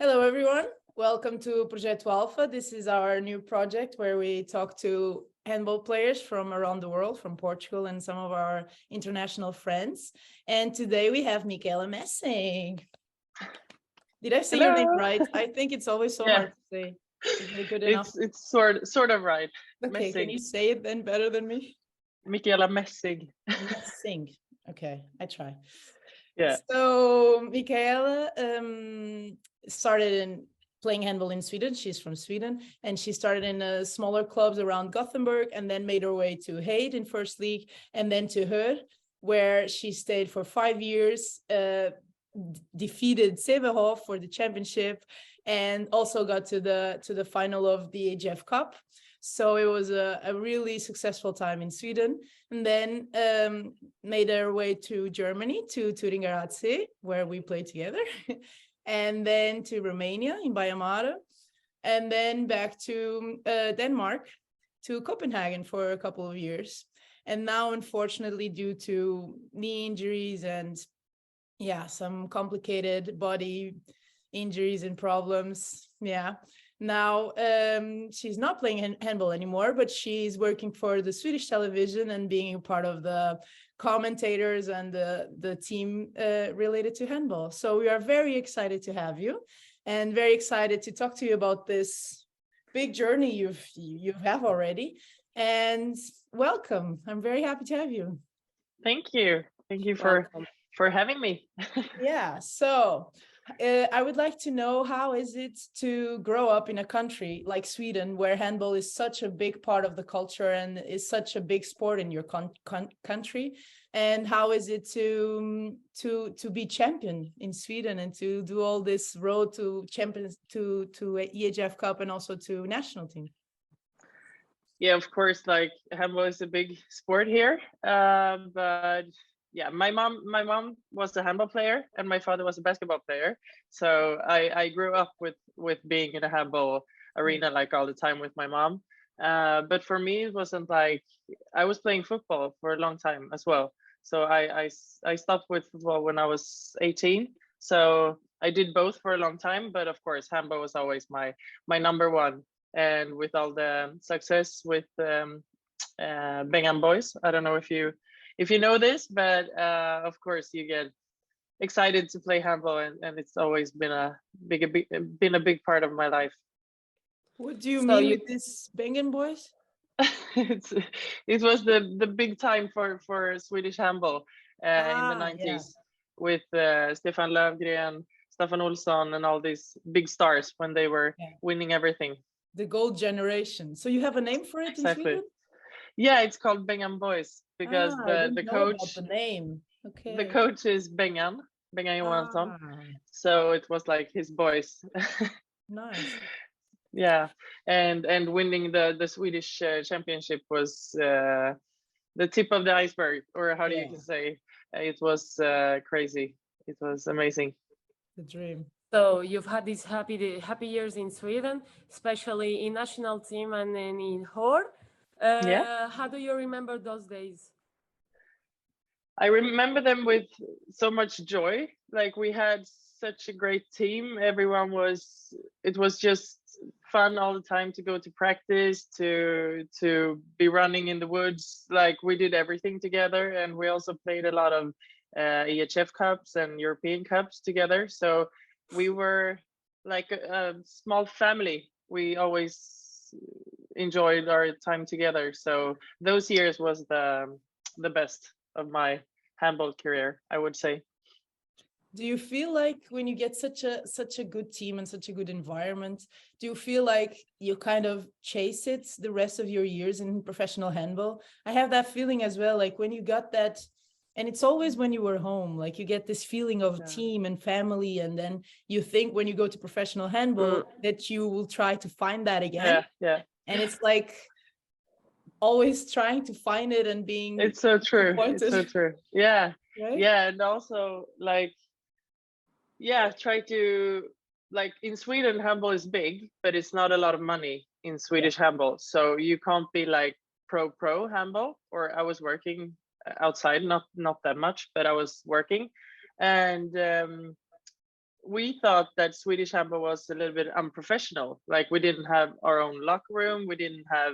Hello, everyone. Welcome to Projeto AlFa. This is our new project where we talk to handball players from around the world, from Portugal and some of our international friends. And today we have Mikaela Mässing. Did I say your name right? I think it's always so hard to say. Is it good enough? It's sort of right. Okay, Mässing. Can you say it then better than me? Mikaela Mässing. Mässing. Okay, I try. Yeah. So Mikaela started in playing handball in Sweden. She's from Sweden, and she started in smaller clubs around Gothenburg, and then made her way to Heid in first league, and then to Hör, where she stayed for 5 years, defeated Sävehof for the championship, and also got to the final of the AGF Cup. So it was a really successful time in Sweden, and then made our way to Germany, to Thüringer HC, where we played together, and then to Romania in Baia, and then back to Denmark, to Copenhagen for a couple of years. And now, unfortunately, due to knee injuries and some complicated body injuries and problems, now she's not playing handball anymore, but she's working for the Swedish television and being a part of the commentators and the team related to handball. So we are very excited to have you, and very excited to talk to you about this big journey you have already. And welcome. I'm very happy to have you. Thank you for having me. So I would like to know, how is it to grow up in a country like Sweden, where handball is such a big part of the culture and is such a big sport in your country? And how is it to be champion in Sweden and to do all this road to champions, to EHF Cup and also to national team? Yeah, of course, like handball is a big sport here, but yeah, my mom was a handball player and my father was a basketball player. So I grew up with being in a handball arena like all the time with my mom. But for me, it wasn't like, I was playing football for a long time as well. So I stopped with football when I was 18. So I did both for a long time, but of course, handball was always my number one. And with all the success with Bengham boys, I don't know if you know this, but of course you get excited to play handball, and it's always been a big part of my life. What do you mean with this Bengham boys? It was the big time for Swedish handball in the 90s, with Stefan Löfgren, Staffan Olsson, and all these big stars when they were winning everything. The gold generation. So you have a name for it in Sweden? Yeah, it's called Bengham Boys because the coach, the name. Okay. The coach is Bengham Johansson. So it was like his boys. Nice. Yeah, and winning the Swedish championship was the tip of the iceberg, or how do you say? It was crazy. It was amazing. The dream. So you've had these happy years in Sweden, especially in national team and then in Hör. How do you remember those days? I remember them with so much joy. Like, we had such a great team. It was just fun all the time to go to practice, to be running in the woods. Like, we did everything together, and we also played a lot of EHF Cups and European Cups together. So we were like a small family. We always enjoyed our time together. So those years was the best of my handball career, I would say. Do you feel like when you get such a good team and such a good environment, do you feel like you kind of chase it the rest of your years in professional handball? I have that feeling as well, like when you got that. And it's always when you were home, like you get this feeling of team and family. And then you think when you go to professional handball that you will try to find that again. Yeah. And it's like always trying to find it and being. It's so true. It's so true. Yeah. Right? Yeah. And also try to, like, in Sweden, handball is big, but it's not a lot of money in Swedish handball. So you can't be like pro handball, or I was working outside, not that much, but I was working, and we thought that Swedish handball was a little bit unprofessional. Like we didn't have our own locker room. We didn't have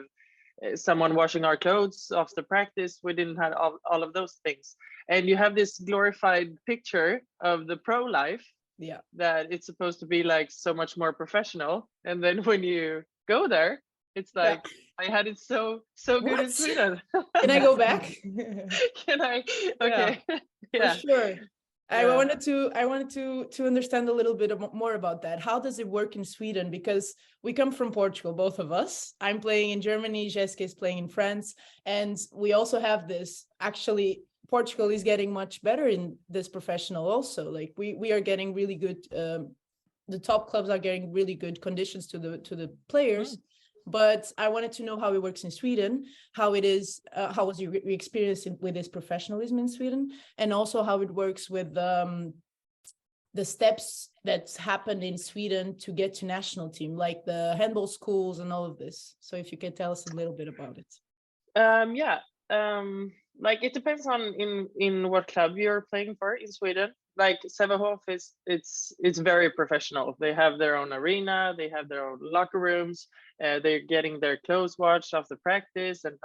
someone washing our clothes after practice. We didn't have all of those things. And you have this glorified picture of the pro life. Yeah. That it's supposed to be like so much more professional. And then when you go there, it's like, I had it so good in Sweden. Can I go back? Can I? Okay. Yeah. For sure. I Yeah. wanted to understand a little bit more about that. How does it work in Sweden? Because we come from Portugal, both of us. I'm playing in Germany, Jessica is playing in France, and we also have this. Actually, Portugal is getting much better in this professional also. Like we are getting really good. The top clubs are getting really good conditions to the players. But I wanted to know how it works in Sweden, how it is, how was your experience with this professionalism in Sweden, and also how it works with the steps that's happened in Sweden to get to national team, like the handball schools and all of this. So if you could tell us a little bit about it. Like it depends on in what club you're playing for in Sweden. Like Sävehof it's very professional. They have their own arena, they have their own locker rooms, they're getting their clothes washed after practice and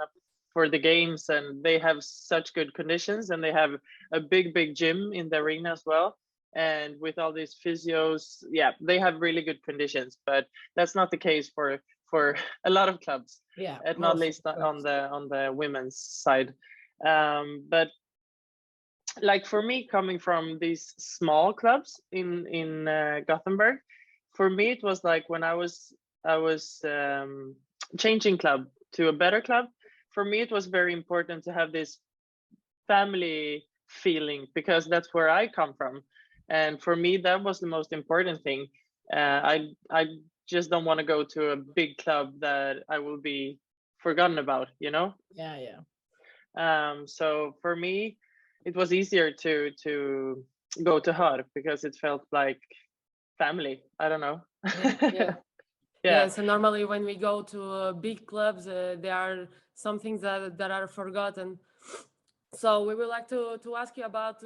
for the games, and they have such good conditions, and they have a big gym in the arena as well. And with all these physios, they have really good conditions, but that's not the case for a lot of clubs. At not least on the women's side. But like for me, coming from these small clubs in Gothenburg, for me it was like when I was changing club to a better club. For me, it was very important to have this family feeling, because that's where I come from, and for me that was the most important thing. I just don't want to go to a big club that I will be forgotten about, you know? So for me, it was easier to go to her because it felt like family. I don't know. Yeah. So normally when we go to big clubs, there are some things that are forgotten. So we would like to ask you about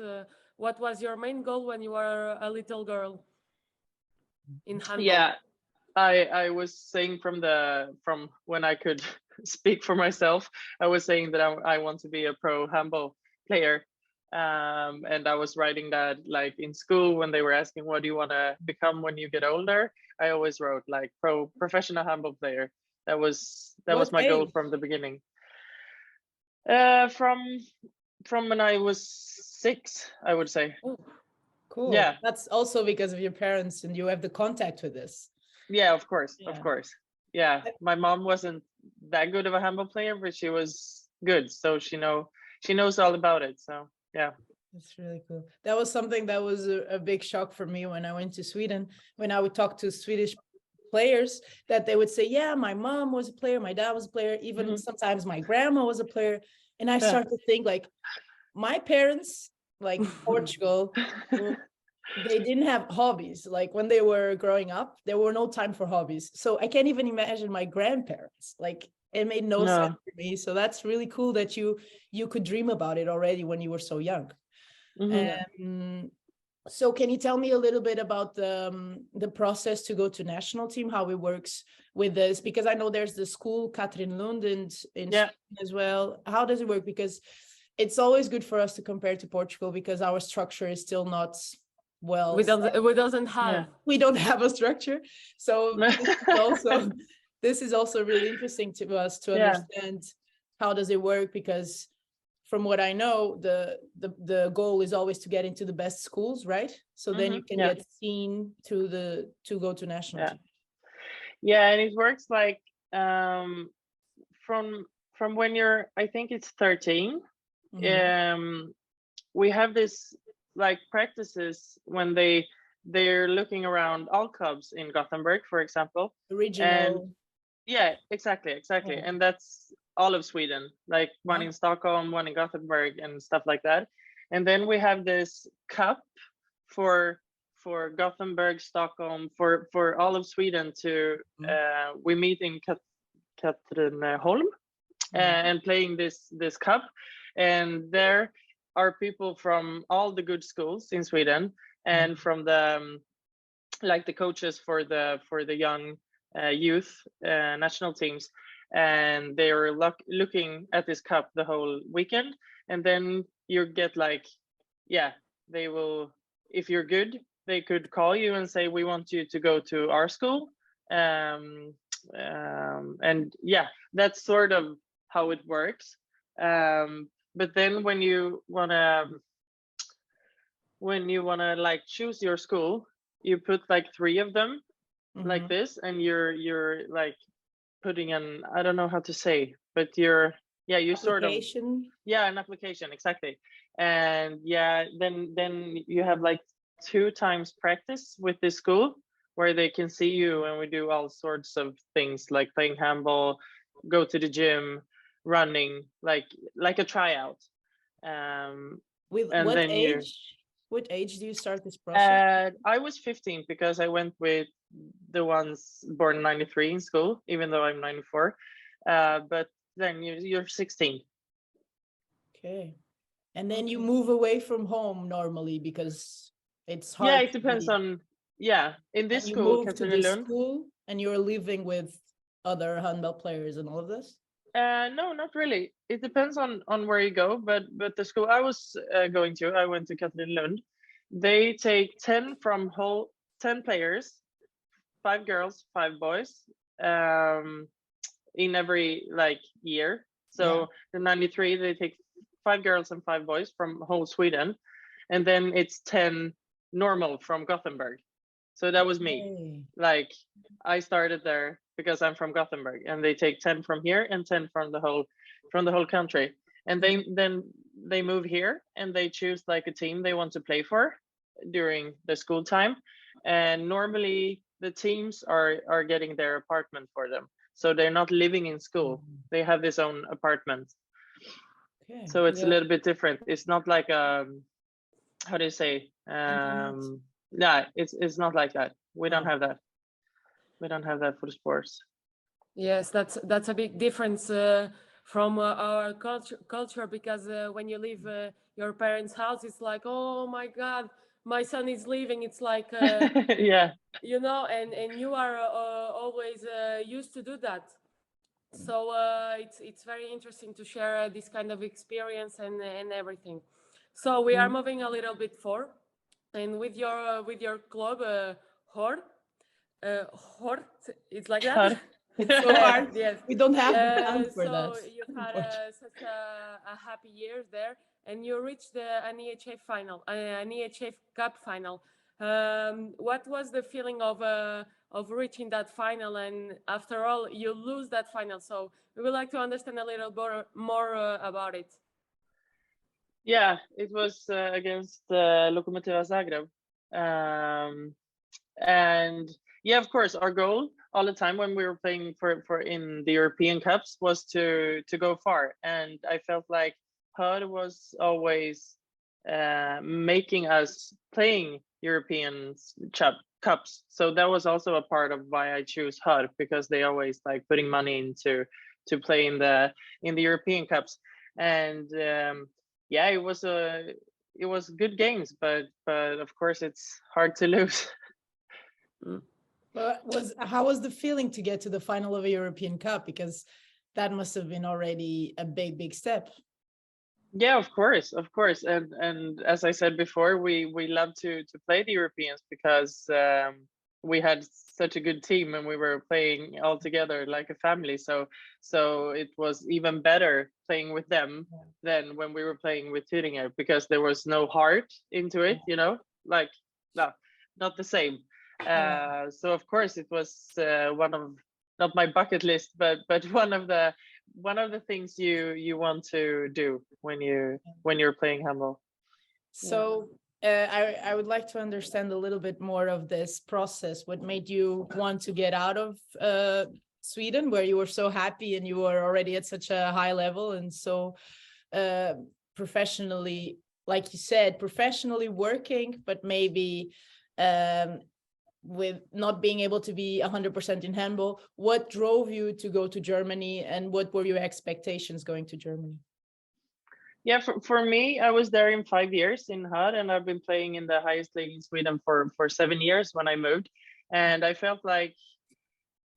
what was your main goal when you were a little girl in handball? Yeah, I was saying from when I could speak for myself, I was saying that I want to be a pro handball player. And I was writing that like in school when they were asking what do you want to become when you get older, I always wrote like professional handball player. That was my goal from the beginning. From when I was 6, I would say. Oh, cool. Yeah, that's also because of your parents and you have the contact with this. Yeah, of course. Yeah, my mom wasn't that good of a handball player, but she was good, so she knows all about it. So yeah, that's really cool. That was something that was a big shock for me when I went to Sweden. When I would talk to Swedish players, that they would say, "Yeah, my mom was a player, my dad was a player, even sometimes my grandma was a player." And I started to think like, my parents, like Portugal. They didn't have hobbies. Like when they were growing up, there were no time for hobbies. So I can't even imagine my grandparents. Like it made no sense for me. So that's really cool that you could dream about it already when you were so young. So can you tell me a little bit about the process to go to national team, how it works with this? Because I know there's the school, Katrin Lund, in Sweden as well. How does it work? Because it's always good for us to compare to Portugal because our structure is still not well. We don't have a structure. So this is also really interesting to us to understand how does it work, because from what I know, the goal is always to get into the best schools, right? So then you can get seen to go to national team. Yeah, and it works like from when you're, I think it's 13. We have this like practices when they're looking around all clubs in Gothenburg, for example. Regional. And exactly. And that's all of Sweden, like one in Stockholm, one in Gothenburg, and stuff like that. And then we have this cup for Gothenburg, Stockholm, for all of Sweden to we meet in Katrineholm and playing this cup, and there are people from all the good schools in Sweden and from the like the coaches for the young youth national teams, and they are looking at this cup the whole weekend, and then you get like, yeah, they will, if you're good, they could call you and say, we want you to go to our school. And yeah, that's sort of how it works. But then when you wanna like choose your school, you put like 3 of them like this, and you're like putting an, I don't know how to say, but you sort of, an application, exactly. And yeah, then you have like 2 times practice with this school where they can see you, and we do all sorts of things like playing handball, go to the gym, running, like a tryout. With and what then age? What age do you start this process? I was 15 because I went with the ones born in 93 in school, even though I'm 94. But then you're 16. Okay. And then you move away from home normally because it's hard. Yeah, it depends on, in this school, you move to this school and you're living with other handball players and all of this? No, not really. It depends on where you go, but the school I was going to, I went to Lund. They take 10 players, 5 girls, 5 boys, in every like year. So the 93, they take 5 girls and 5 boys from whole Sweden, and then it's 10 normal from Gothenburg. So that was me. Like I started there because I'm from Gothenburg, and they take 10 from here and 10 from the whole country. And then they move here and they choose like a team they want to play for during the school time. And normally the teams are getting their apartment for them. So they're not living in school. They have this own apartment. Okay. So it's a little bit different. It's not like how do you say? Yeah, it's not like that. We don't have that. We don't have that for sports. Yes, that's a big difference from our culture, because when you leave your parents' house, it's like, oh my God, my son is leaving. It's like yeah, you know, and you are always used to do that. So it's very interesting to share this kind of experience and everything. So we are moving a little bit forward, and with your club, Hort, it's like that. It's so hard. Yes, we don't have the time for that. So you've had such a happy year there, and you reached an EHF final, an EHF Cup final. What was the feeling of reaching that final? And after all, you lose that final. So we would like to understand a little more about it. Yeah, it was against Lokomotiva Zagreb, and yeah, of course, our goal all the time when we were playing for in the European Cups was to go far, and I felt like HUD was always making us playing European Cups. So that was also a part of why I choose HUD, because they always like putting money into to play in the European Cups. And yeah, it was good games, but of course it's hard to lose. But how was the feeling to get to the final of a European Cup? Because that must have been already a big step. Yeah, of course, and as I said before, we love to play the Europeans because we had such a good team and we were playing all together like a family. So it was even better playing with them than when we were playing with Thüringer, because there was no heart into it, you know, like no, not the same. So of course it was one of, not my bucket list, but one of the things you want to do when you're playing handball. So I would like to understand a little bit more of this process. What made you want to get out of Sweden, where you were so happy and you were already at such a high level and so professionally, like you said, professionally working, but maybe with not being able to be 100% in handball? What drove you to go to Germany, and what were your expectations going to Germany? Yeah, for me, I was there in 5 years in HUD, and I've been playing in the highest league in Sweden for 7 years when I moved. And I felt like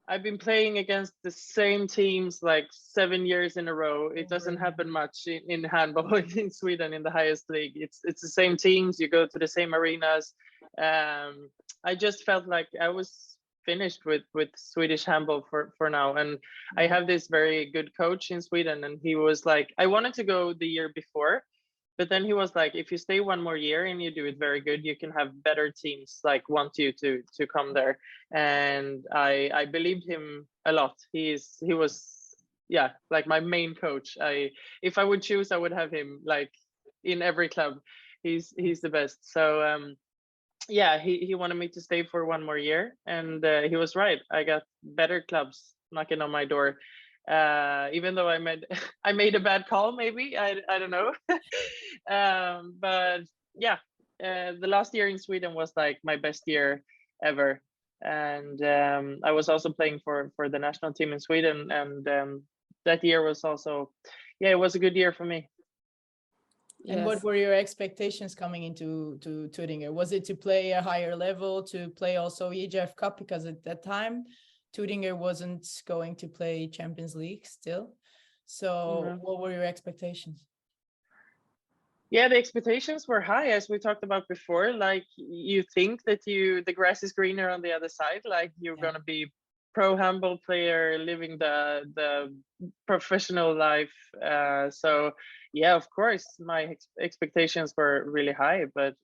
I've been playing against the same teams like 7 years in a row. It doesn't happen much in handball in Sweden in the highest league. It's the same teams. You go to the same arenas. I just felt like I was finished with Swedish handball for now. And I have this very good coach in Sweden, and he was like, I wanted to go the year before, but then he was like, if you stay one more year and you do it very good, you can have better teams like want you to come there. And I believed him a lot. He was, yeah, like my main coach. If I would choose, I would have him like in every club. He's the best. So yeah, he wanted me to stay for one more year, and he was right. I got better clubs knocking on my door. Even though I made I made a bad call, maybe I don't know. But yeah, the last year in Sweden was like my best year ever, and I was also playing for the national team in Sweden, and that year was also, yeah, it was a good year for me. And what were your expectations coming into Tüdinger? Was it to play a higher level, to play also EGF Cup? Because at that time, Tüdinger wasn't going to play Champions League still. So what were your expectations? Yeah, the expectations were high, as we talked about before. Like, you think that the grass is greener on the other side, like you're going to be pro handball player living the professional life. So yeah, of course my expectations were really high, but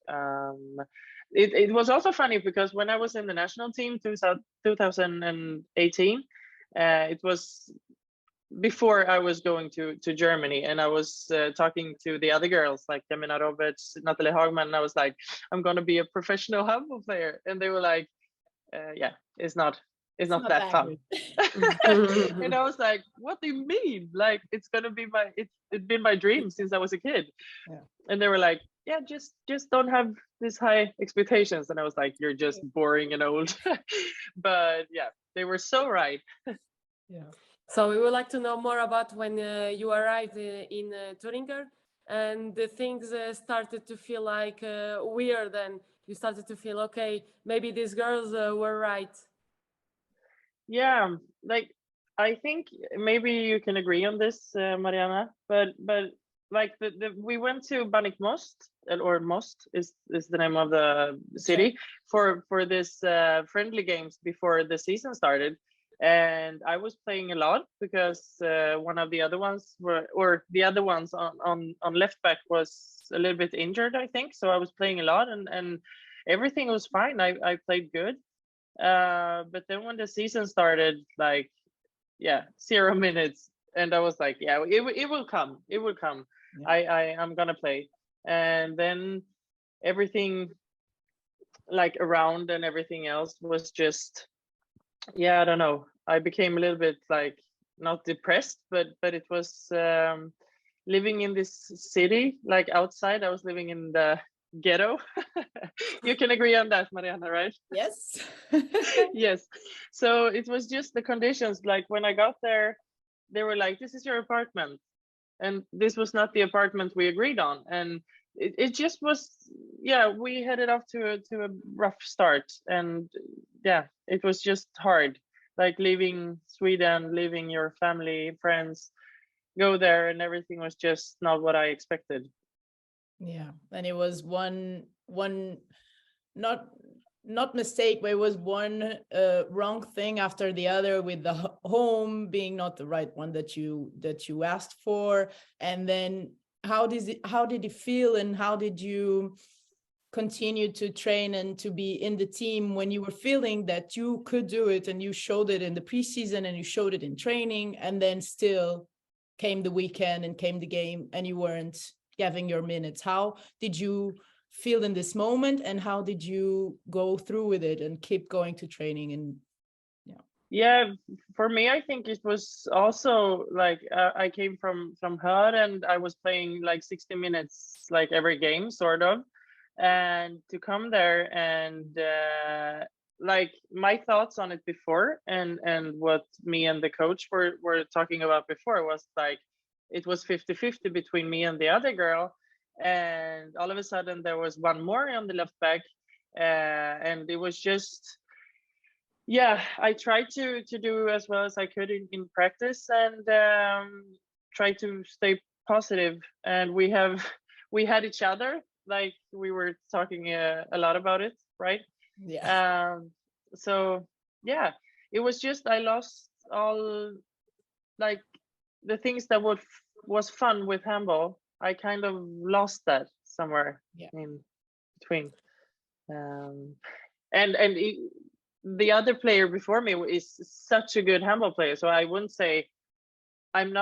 it was also funny because when I was in the national team 2018, it was before I was going to Germany, and I was talking to the other girls like Jamina Roberts, Natalie Hagman, and I was like, I'm going to be a professional handball player. And they were like, yeah, it's not that fun. And I was like, what do you mean? Like, it's going to be it's been my dream since I was a kid. Yeah. And they were like, yeah, just don't have this high expectations. And I was like, you're just boring and old. But yeah, they were so right. Yeah. So we would like to know more about when you arrived in Tüdinger, and the things started to feel like weird, and you started to feel, okay, maybe these girls were right. Yeah, like, I think maybe you can agree on this, Mariana, but like we went to Banik Most, or Most is the name of the city, for this friendly games before the season started. And I was playing a lot because one of the other ones the other ones on left back was a little bit injured, I think. So I was playing a lot, and everything was fine. I played good. But then when the season started, like, 0 minutes, and I was like, yeah, it will come. It will come. Yeah. I'm gonna play. And then everything, like, around and everything else was just, I don't know. I became a little bit like, not depressed, but it was living in this city, like outside. I was living in the ghetto. You can agree on that, Mariana, right? Yes. Yes. So it was just the conditions. Like, when I got there, they were like, this is your apartment. And this was not the apartment we agreed on. And it just was, we headed off to a rough start. And it was just hard. Like, leaving Sweden, leaving your family, friends, go there, and everything was just not what I expected. Yeah, and it was one not mistake, but it was one wrong thing after the other, with the home being not the right one that you asked for. And then how did it feel, and how did you continue to train and to be in the team when you were feeling that you could do it, and you showed it in the preseason and you showed it in training, and then still came the weekend and came the game and you weren't having your minutes? How did you feel in this moment, and how did you go through with it and keep going to training? And for me, I think it was also like, I came from HUD, and I was playing like 60 minutes like every game, sort of. And to come there, and like, my thoughts on it before, and what me and the coach were talking about before, was like, it was 50-50 between me and the other girl. And all of a sudden there was one more on the left back. And it was just, yeah, I tried to do as well as I could in practice, and try to stay positive. And we had each other, like we were talking a lot about it, right? Yeah. So yeah, it was just, I lost all, like, the things that was fun with handball. I kind of lost that somewhere in between. And the other player before me is such a good handball player, so I wouldn't say I'm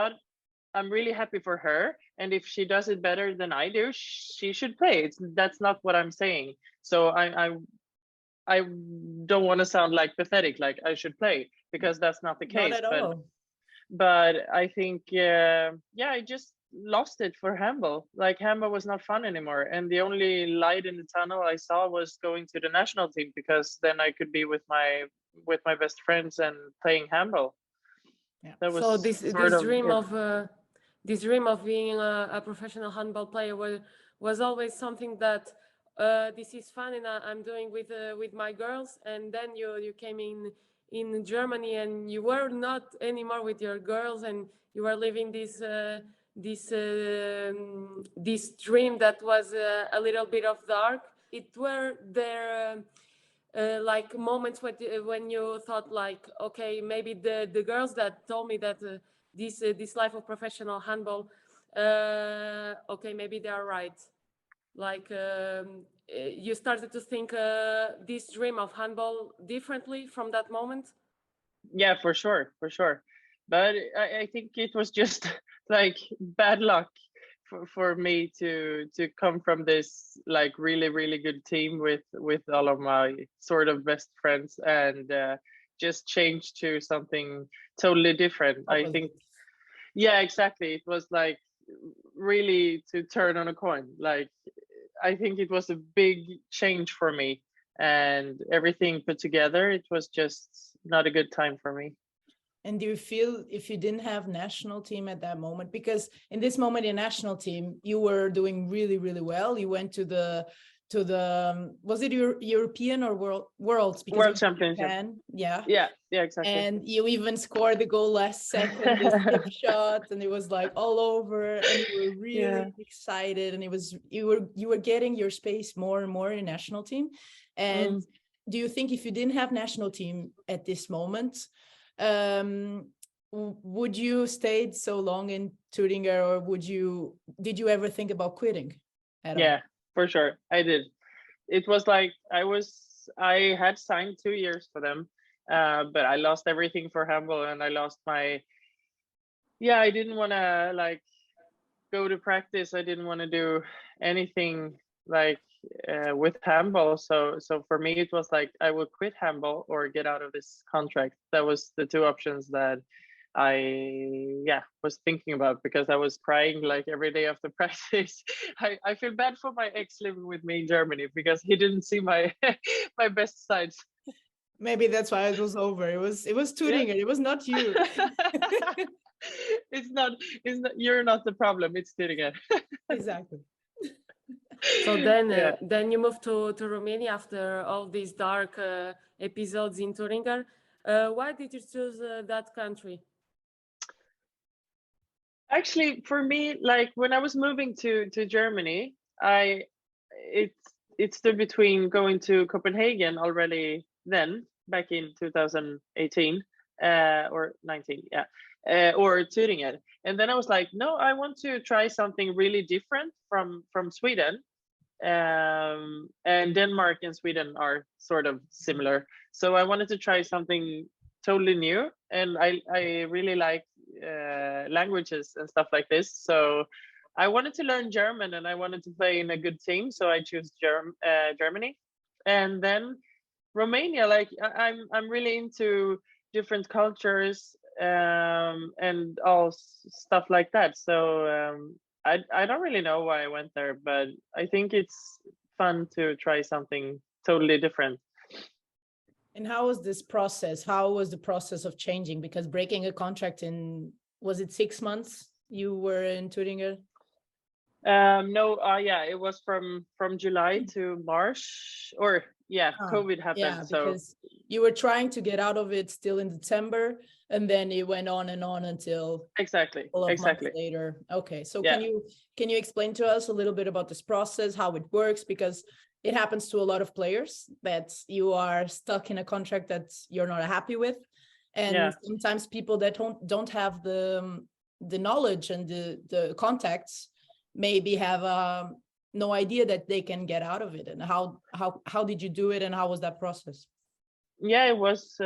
really happy for her, and if she does it better than I do, she should play. That's not what I'm saying. So I don't want to sound like pathetic, like I should play, because that's not the case. Not at all. But I think, I just lost it for handball. Like, handball was not fun anymore, and the only light in the tunnel I saw was going to the national team, because then I could be with my best friends and playing handball. Yeah. That was So this dream it. this dream of being a professional handball player was always something that this is fun, and I'm doing with my girls. And then you came in Germany, and you were not anymore with your girls, and you were living this dream that was a little bit of dark. It were there like moments when you thought, like, okay, maybe the girls that told me that this life of professional handball, okay, maybe they are right. Like, you started to think this dream of handball differently from that moment? Yeah, for sure. But I think it was just like bad luck for me to come from this, like, really good team with all of my sort of best friends, and just change to something totally different. I think, yeah, exactly. It was like really to turn on a coin. Like, I think it was a big change for me, and everything put together, it was just not a good time for me. And do you feel, if you didn't have national team at that moment, because in this moment in national team, you were doing really well. You went to the was it European or worlds? Because World Championship. Japan, yeah, exactly. And you even scored the goal last second, this tip shot, and it was like all over, and you were really excited, and you were getting your space more and more in national team. And do you think, if you didn't have national team at this moment, would you stayed so long in Thuringia, or did you ever think about quitting at all? Yeah, for sure, I did. It was like I had signed 2 years for them, but I lost everything for handball, and I lost my, I didn't want to, like, go to practice. I didn't want to do anything, like, with handball. So for me, it was like I would quit handball or get out of this contract. That was the two options that I was thinking about, because I was crying like every day after practice. I feel bad for my ex living with me in Germany, because he didn't see my my best sides. Maybe that's why it was over. It was Thuringia. It was not you. It's not. You're not the problem. It's Thuringia. Exactly. So then you moved to Romania after all these dark episodes in Thuringia. Why did you choose that country? Actually, for me, like, when I was moving to Germany, it stood between going to Copenhagen already then, back in 2018 or 19, or Thuringia. And then I was like, no, I want to try something really different from Sweden. And Denmark and Sweden are sort of similar, so I wanted to try something totally new. And I really like languages and stuff like this, so I wanted to learn German, and I wanted to play in a good team, so I chose Germany. And then Romania, like, I'm really into different cultures, and all stuff like that. So I don't really know why I went there, but I think it's fun to try something totally different. And how was this process? How was the process of changing? Because breaking a contract in, was it 6 months? you were in Tübingen? No, yeah, it was from July to March, or COVID happened. Yeah, because you were trying to get out of it still in December, and then it went on and on until exactly a couple of months later. Okay, so can you explain to us a little bit about this process, how it works? Because it happens to a lot of players that you are stuck in a contract that you're not happy with, and sometimes people that don't have the knowledge and the contacts maybe have no idea that they can get out of it. And how did you do it, and how was that process? Yeah, it was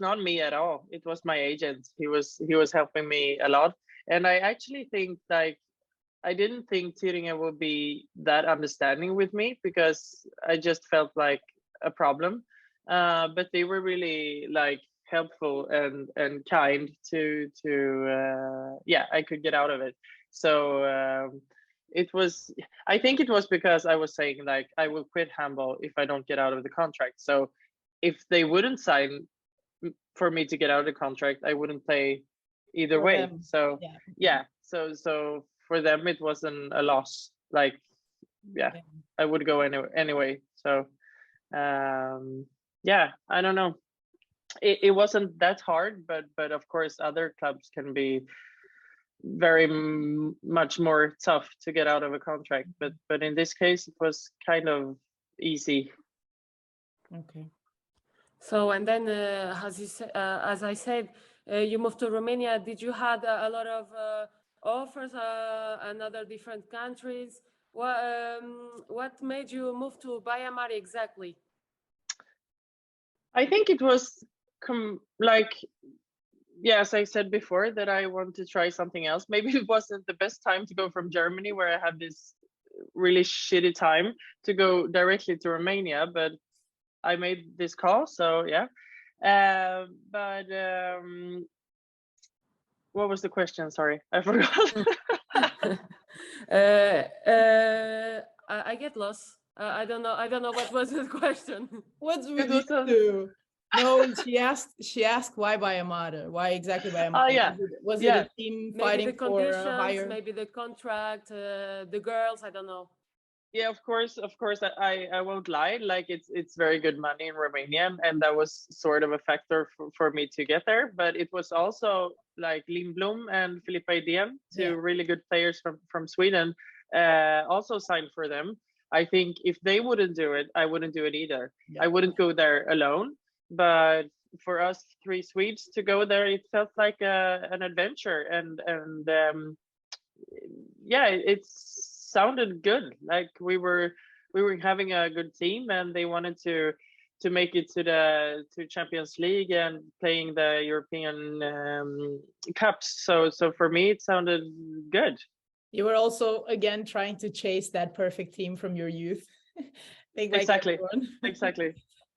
not me at all. It was my agent. He was helping me a lot, and I actually think, like, I didn't think Thüringen would be that understanding with me, because I just felt like a problem. But they were really, like, helpful and kind to I could get out of it. So I think it was because I was saying, like, I will quit handball if I don't get out of the contract. So if they wouldn't sign for me to get out of the contract, I wouldn't play either way. Them. So so for them it wasn't a loss. Like, I would go anyway. So I don't know. It wasn't that hard, but of course other clubs can be very much more tough to get out of a contract. But in this case, it was kind of easy. Okay. So, and then as I said, you moved to Romania. Did you had a lot of offers in other different countries? What made you move to Baia Mare exactly? I think it was as I said before, that I want to try something else. Maybe it wasn't the best time to go from Germany, where I had this really shitty time, to go directly to Romania, but I made this call. So what was the question? Sorry, I forgot. I get lost. I don't know what was the question. What's with you two? No, she asked why Baia Mare? Why exactly Baia Mare? Oh yeah. Was it a team fighting maybe the for conditions, a higher? maybe the contract, the girls, I don't know. Yeah, of course, I won't lie. Like, it's very good money in Romania, and that was sort of a factor for me to get there. But it was also, like, Lindblom and Filippa Idén, two really good players from Sweden, also signed for them. I think if they wouldn't do it, I wouldn't do it either. I wouldn't go there alone. But for us three Swedes to go there, it felt like an adventure, and it sounded good. Like, we were having a good team, and they wanted to make it to Champions League and playing the European cups. So for me, it sounded good. You were also again trying to chase that perfect team from your youth. Exactly.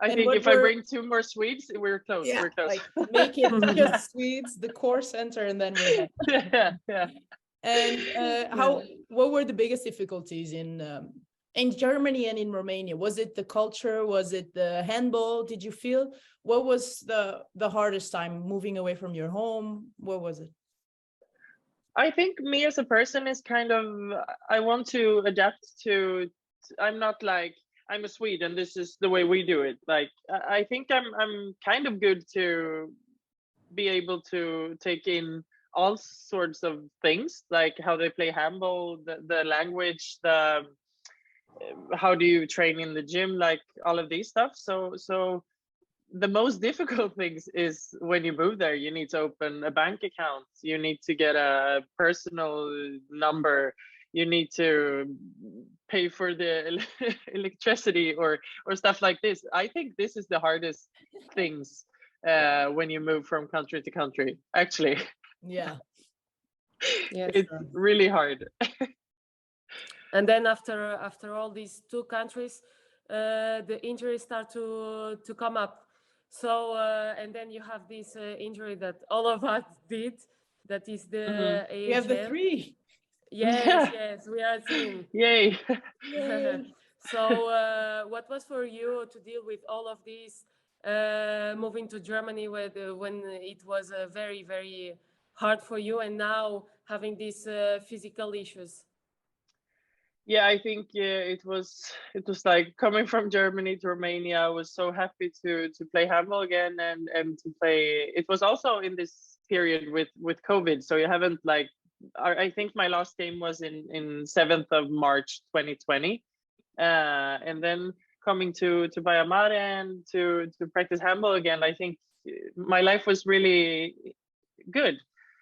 I think if I bring two more Swedes, we're close. Yeah, we're close. Like, make it just Swedes, the core center, and then we're done. Yeah. And what were the biggest difficulties in Germany and in Romania? Was it the culture? Was it the handball? Did you feel, what was the hardest time moving away from your home? What was it? I think me as a person is kind of, I want to adapt to, I'm not like, I'm a Swede and this is the way we do it. Like, I think I'm kind of good to be able to take in all sorts of things, like how they play handball, the language, the how do you train in the gym, like all of these stuff. So the most difficult things is when you move there, you need to open a bank account, you need to get a personal number, you need to pay for the electricity or stuff like this. I think this is the hardest things when you move from country to country, actually. Yeah. It's really hard. And then after all these two countries, the injuries start to come up. So and then you have this injury that all of us did, that is the AHL. We have the three. Yes, we are a team. Yay. So what was for you to deal with all of these, moving to Germany when it was very, very hard for you, and now having these physical issues? Yeah, I think it was like coming from Germany to Romania. I was so happy to play handball again and to play. It was also in this period with COVID, so you haven't like. I think my last game was in 7th of March 2020, and then coming to Baia Mare and to practice handball again. I think my life was really good,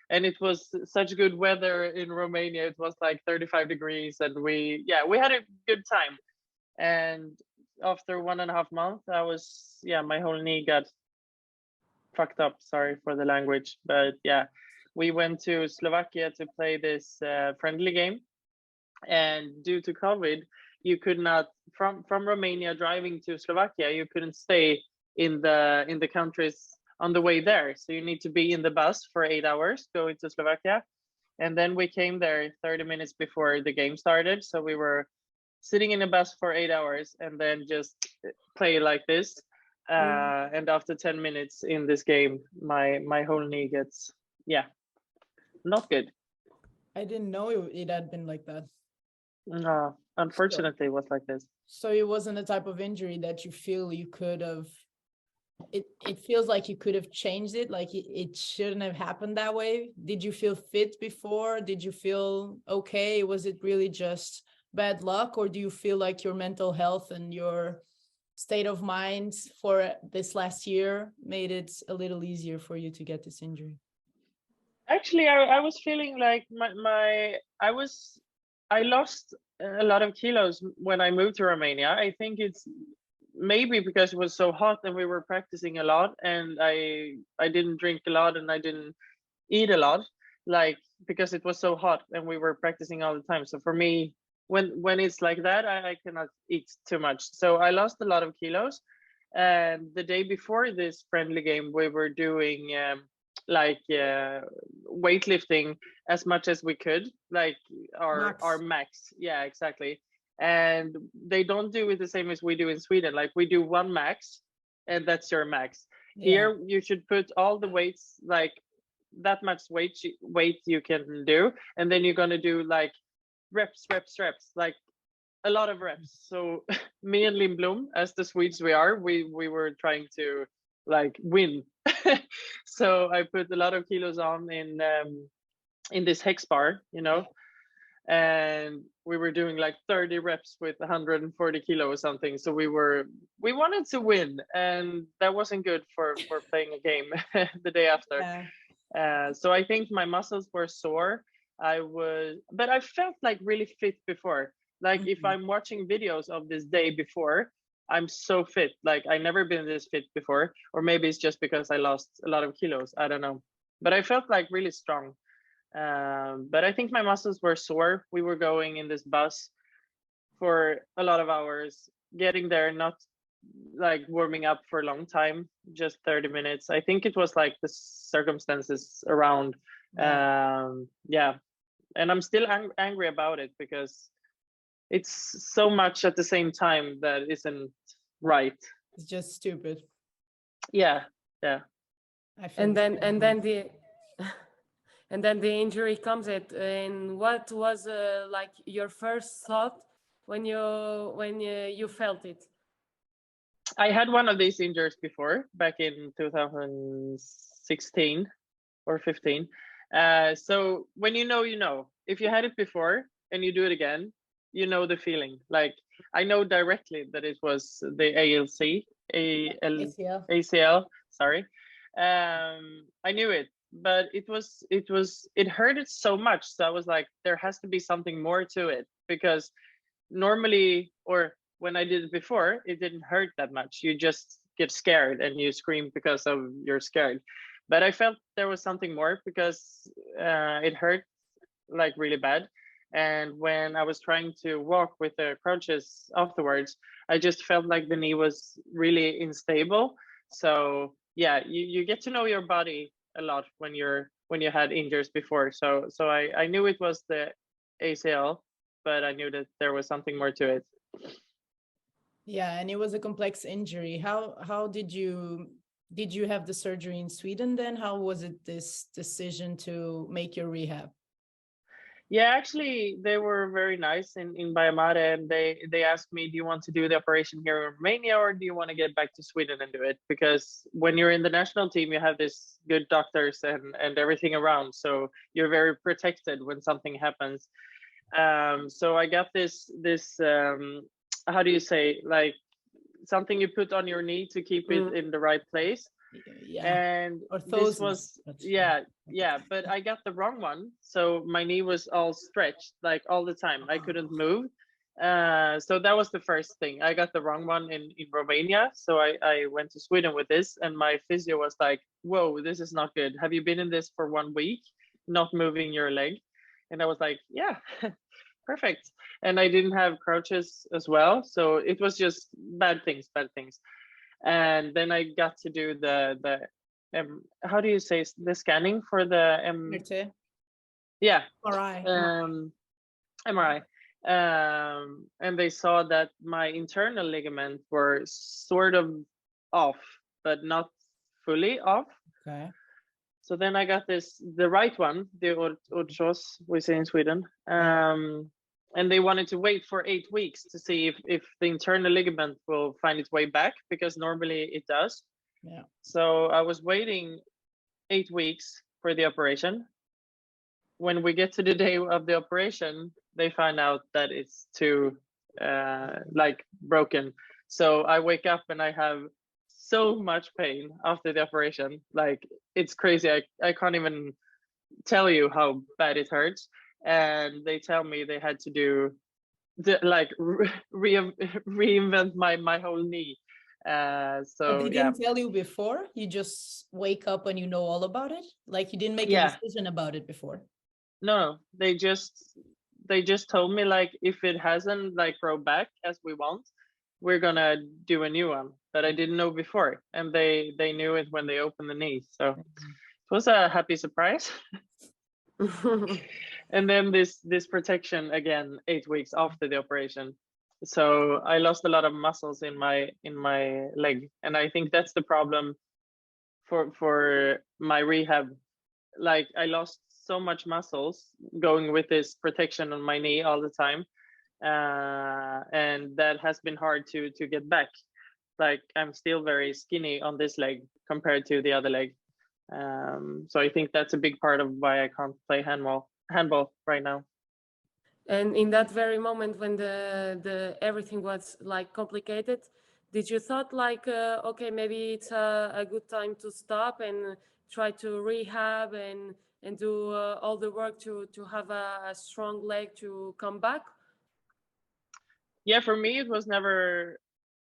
and it was such good weather in Romania. It was like 35 degrees, and we had a good time. And after 1.5 months, my whole knee got fucked up. Sorry for the language, but yeah, we went to Slovakia to play this friendly game, and due to COVID, you could not from Romania driving to Slovakia. You couldn't stay in the countries on the way there, so you need to be in the bus for 8 hours going to Slovakia. And then we came there 30 minutes before the game started, so we were sitting in a bus for 8 hours and then just play like this. And after 10 minutes in this game, my whole knee gets not good. I didn't know it had been like that. No, unfortunately, it was like this. So it wasn't a type of injury that you feel you could have. It feels like you could have changed it, like it shouldn't have happened that way. Did you feel fit before? Did you feel okay? Was it really just bad luck, or do you feel like your mental health and your state of mind for this last year made it a little easier for you to get this injury? Actually, I was feeling like I lost a lot of kilos when I moved to Romania. I think it's maybe because it was so hot and we were practicing a lot, and I didn't drink a lot and I didn't eat a lot, like because it was so hot and we were practicing all the time. So for me, when it's like that, I cannot eat too much. So I lost a lot of kilos. And the day before this friendly game, we were doing weightlifting as much as we could, like our max. Yeah, exactly. And they don't do it the same as we do in Sweden. Like we do one max and that's your max. Here you should put all the weights, like that much weight you can do, and then you're going to do like reps, like a lot of reps. So me and Lindblom, as the Swedes we are, we were trying to like win. So I put a lot of kilos on in this hex bar, and we were doing like 30 reps with 140 kilo or something. So we wanted to win, and that wasn't good for playing a game the day after. So I think my muscles were sore. But I felt like really fit before. Like if I'm watching videos of this day before, I'm so fit. Like I never been this fit before, or maybe it's just because I lost a lot of kilos. I don't know, but I felt like really strong. But I think my muscles were sore. We were going in this bus for a lot of hours, getting there, not like warming up for a long time, just 30 minutes. I think it was like the circumstances around. And I'm still angry about it because it's so much at the same time that isn't right. It's just stupid. Yeah. And then the injury comes at. And what was like your first thought when you felt it? I had one of these injuries before, back in 2016 or 15. So when you know, if you had it before and you do it again, you know the feeling. Like I know directly that it was the ACL. Sorry. I knew it, but it hurted so much. So I was like, there has to be something more to it, because normally, or when I did it before, it didn't hurt that much. You just get scared and you scream because you're scared. But I felt there was something more, because it hurt like really bad. And when I was trying to walk with the crutches afterwards, I just felt like the knee was really unstable. So yeah, you get to know your body a lot when you had injuries before. So I knew it was the ACL, but I knew that there was something more to it. Yeah, and it was a complex injury. How did you have the surgery in Sweden then? How was it this decision to make your rehab? Yeah, actually, they were very nice in Baiamare, and they asked me, "Do you want to do the operation here in Romania, or do you want to get back to Sweden and do it?" Because when you're in the national team, you have this good doctors and everything around, so you're very protected when something happens. So I got this how do you say, like something you put on your knee to keep it in the right place. Yeah. And this was but I got the wrong one, so my knee was all stretched like all the time. I couldn't move. So that was the first thing. I got the wrong one in Romania, so I went to Sweden with this, and my physio was like, "Whoa, this is not good. Have you been in this for 1 week, not moving your leg?" And I was like, "Yeah." Perfect. And I didn't have crouches as well, so it was just bad things. And then I got to do the how do you say, the scanning for the yeah, MRI. MRI. And they saw that my internal ligament were sort of off, but not fully off. Okay. So then I got the right one, the orthos, we say in Sweden. And they wanted to wait for 8 weeks to see if the internal ligament will find its way back, because normally it does. Yeah. So I was waiting 8 weeks for the operation. When we get to the day of the operation, they find out that it's too like broken. So I wake up and I have so much pain after the operation. Like, it's crazy. I can't even tell you how bad it hurts. And they tell me they had to do reinvent my whole knee. But they didn't tell you before? You just wake up and you know all about it? Like, you didn't make a decision about it before? No, they just told me, like, if it hasn't like grown back as we want, we're gonna do a new one. But I didn't know before, and they knew it when they opened the knee. So it was a happy surprise. And then this protection again 8 weeks after the operation. So I lost a lot of muscles in my leg, and I think that's the problem for my rehab. Like, I lost so much muscles going with this protection on my knee all the time, and that has been hard to get back. Like, I'm still very skinny on this leg compared to the other leg. So I think that's a big part of why I can't play handball right now. And in that very moment when the everything was like complicated, did you thought like, okay, maybe it's a good time to stop and try to rehab and do all the work to have a strong leg to come back? Yeah, for me, it was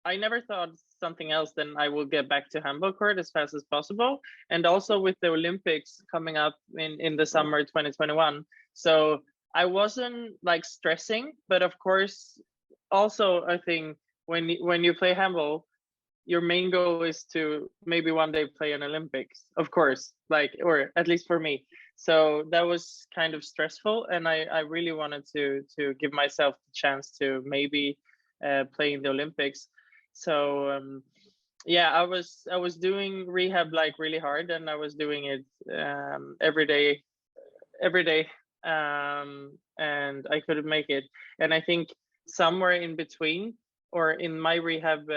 I never thought something else than I will get back to handball court as fast as possible. And also with the Olympics coming up in the summer 2021. So I wasn't like stressing, but of course, also I think when you play handball, your main goal is to maybe one day play an Olympics, of course, like, or at least for me. So that was kind of stressful, and I really wanted to give myself the chance to maybe play in the Olympics. So yeah, I was doing rehab like really hard, and I was doing it every day, and I couldn't make it. And I think somewhere in between, or in my rehab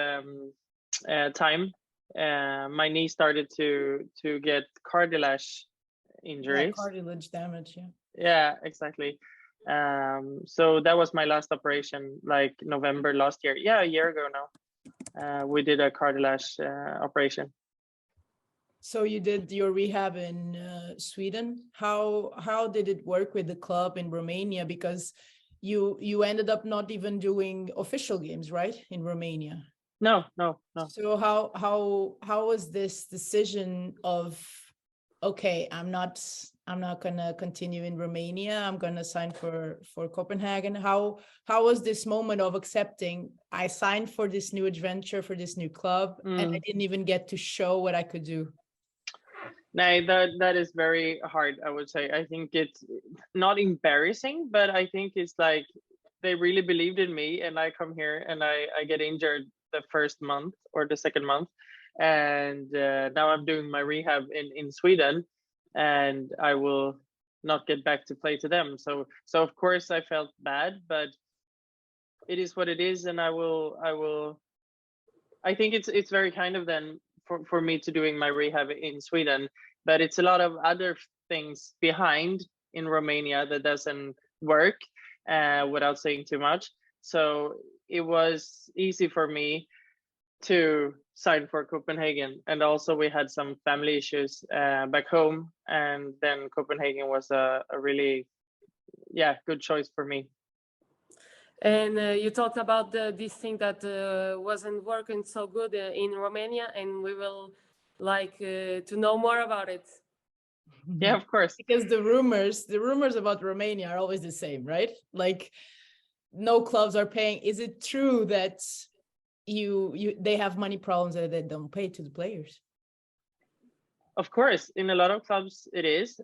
time, my knee started to get cartilage injuries. Yeah, cartilage damage. Yeah, exactly. So that was my last operation, like November last year. Yeah, a year ago now. We did a cartilage operation. So you did your rehab in Sweden. How did it work with the club in Romania? Because you ended up not even doing official games, right, in Romania? No. So how was this decision of, okay, I'm not gonna continue in Romania, I'm gonna sign for Copenhagen? How was this moment of accepting, I signed for this new adventure, for this new club, and I didn't even get to show what I could do? No, that is very hard, I would say. I think it's not embarrassing, but I think it's like they really believed in me, and I come here and I get injured the first month or the second month, and now I'm doing my rehab in Sweden, and I will not get back to play to them. So of course I felt bad, but it is what it is, and I think it's very kind of them for me to doing my rehab in Sweden, but it's a lot of other things behind in Romania that doesn't work, without saying too much. So it was easy for me to sign for Copenhagen, and also we had some family issues back home, and then Copenhagen was a really good choice for me. And you talked about this thing that wasn't working so good in Romania, and we will like to know more about it. Yeah, of course. Because the rumors about Romania are always the same, right? Like, no clubs are paying. Is it true that they have money problems that they don't pay to the players? Of course, in a lot of clubs it is.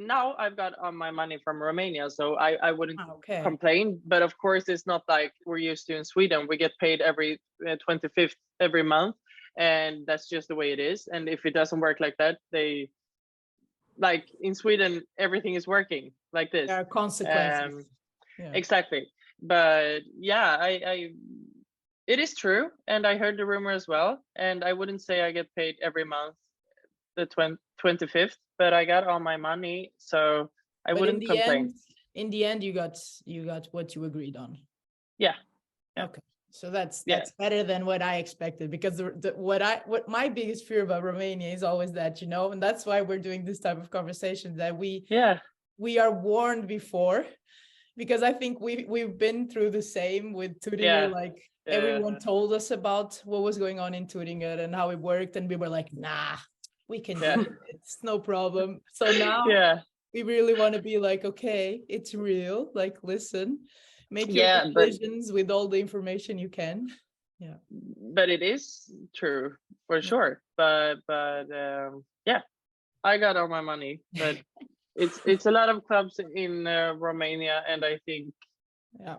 Now I've got all my money from Romania, so I wouldn't complain. But of course, it's not like we're used to in Sweden. We get paid every 25th every month, and that's just the way it is. And if it doesn't work like that, like in Sweden, everything is working like this. There are consequences. Exactly. But yeah, it is true, and I heard the rumor as well. And I wouldn't say I get paid every month the 25th, but I got all my money, so I wouldn't complain. In the end, you got what you agreed on. Yeah. Okay, so that's better than what I expected, because what my biggest fear about Romania is always that, and that's why we're doing this type of conversation, that we are warned before, because I think we've been through the same with Tudinger. Everyone told us about what was going on in Tudinger and how it worked, and we were like, nah, we can do it. It's no problem. So now we really want to be like, okay, it's real. Like, listen, make your decisions with all the information you can. Yeah. But it is true for sure. But I got all my money. But it's a lot of clubs in Romania, and I think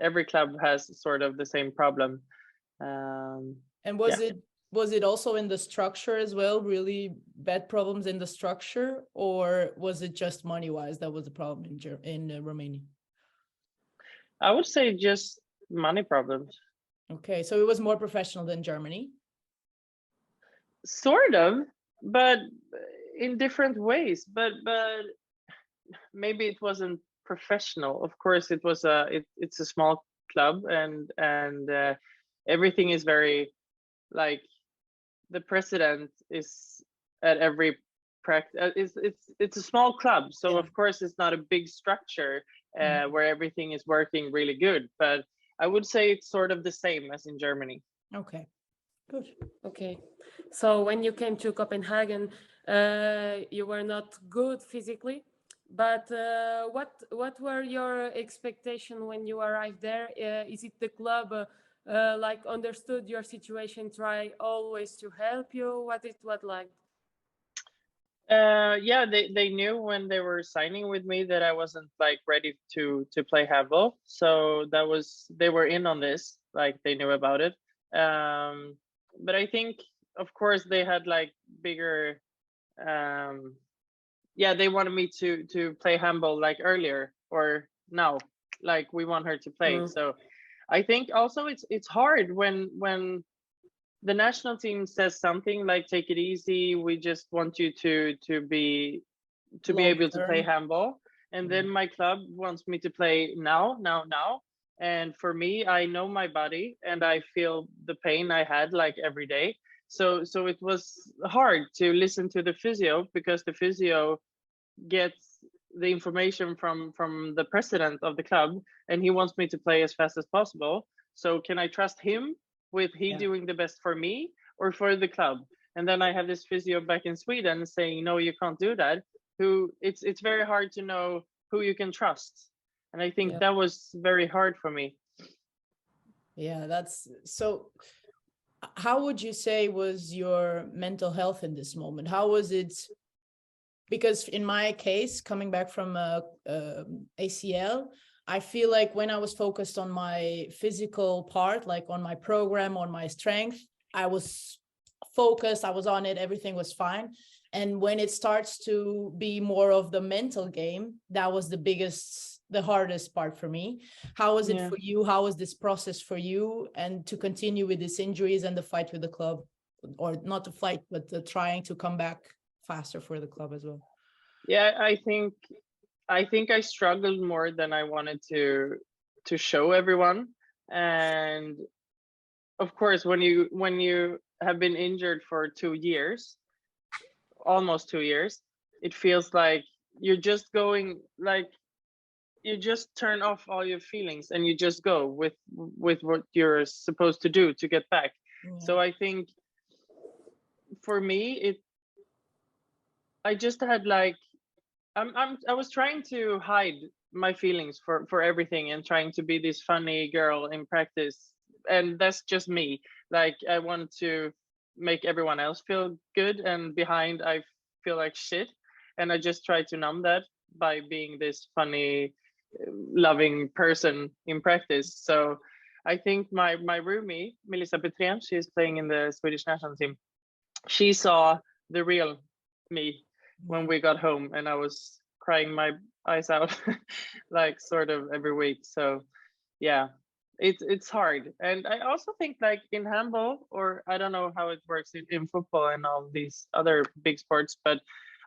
every club has sort of the same problem. And was it also in the structure as well, really bad problems in the structure, or was it just money-wise that was the problem in Romania? I would say just money problems. Okay, so it was more professional than Germany? Sort of, but in different ways. But maybe it wasn't professional. Of course, it was it's a small club, and everything is very, like, the president is at every practice. It's a small club, so of course it's not a big structure where everything is working really good. But I would say it's sort of the same as in Germany. Okay, good. Okay, so when you came to Copenhagen, you were not good physically, but what were your expectations when you arrived there? Is it the club like understood your situation, try always to help you? What it was like? They knew when they were signing with me that I wasn't like ready to play handball, so they were in on this, like they knew about it. But I think, of course, they had like bigger they wanted me to play handball like earlier, or now, like we want her to play. So I think also it's hard when the national team says something like, take it easy, we just want you to be able to play handball, and then my club wants me to play now. And for me, I know my body and I feel the pain I had like every day. So it was hard to listen to the physio, because the physio gets the information from the president of the club, and he wants me to play as fast as possible. So can I trust him with doing the best for me or for the club? And then I have this physio back in Sweden saying, no, you can't do that. It's very hard to know who you can trust. And I think that was very hard for me. Yeah, that's so. How would you say was your mental health in this moment? How was it? Because in my case, coming back from ACL, I feel like when I was focused on my physical part, like on my program, on my strength, I was focused, I was on it, everything was fine. And when it starts to be more of the mental game, that was the hardest part for me. How was it for you? How was this process for you? And to continue with these injuries and the fight with the club, or not to fight, but trying to come back faster for the club as well. Yeah, I think I struggled more than I wanted to show everyone. And of course, when you have been injured for 2 years, almost 2 years, it feels like you're just going, like you just turn off all your feelings and you just go with what you're supposed to do to get back. So I think for me, I just had like, I was trying to hide my feelings for everything and trying to be this funny girl in practice, and that's just me. Like, I want to make everyone else feel good, and behind I feel like shit, and I just try to numb that by being this funny, loving person in practice. So I think my roomie Melissa Petrén, she's playing in the Swedish national team, she saw the real me when we got home, and I was crying my eyes out like sort of every week. So yeah, it's hard. And I also think, like, in handball, or I don't know how it works in football and all these other big sports, but